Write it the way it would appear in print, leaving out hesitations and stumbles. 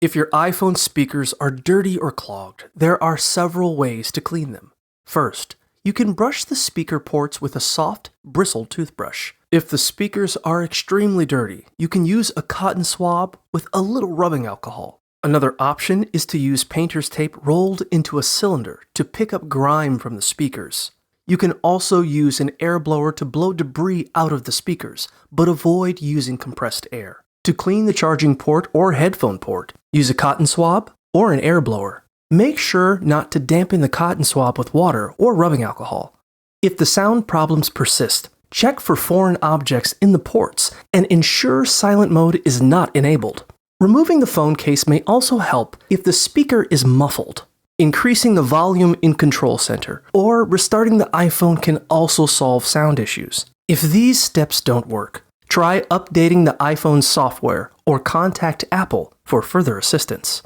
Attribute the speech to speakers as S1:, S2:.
S1: If your iPhone speakers are dirty or clogged, there are several ways to clean them. First, you can brush the speaker ports with a soft, bristled toothbrush. If the speakers are extremely dirty, you can use a cotton swab with a little rubbing alcohol. Another option is to use painter's tape rolled into a cylinder to pick up grime from the speakers. You can also use an air blower to blow debris out of the speakers, but avoid using compressed air. To clean the charging port or headphone port, use a cotton swab or an air blower. Make sure not to dampen the cotton swab with water or rubbing alcohol. If the sound problems persist, check for foreign objects in the ports and ensure silent mode is not enabled. Removing the phone case may also help if the speaker is muffled. Increasing the volume in Control Center or restarting the iPhone can also solve sound issues. If these steps don't work, try updating the iPhone software or contact Apple for further assistance.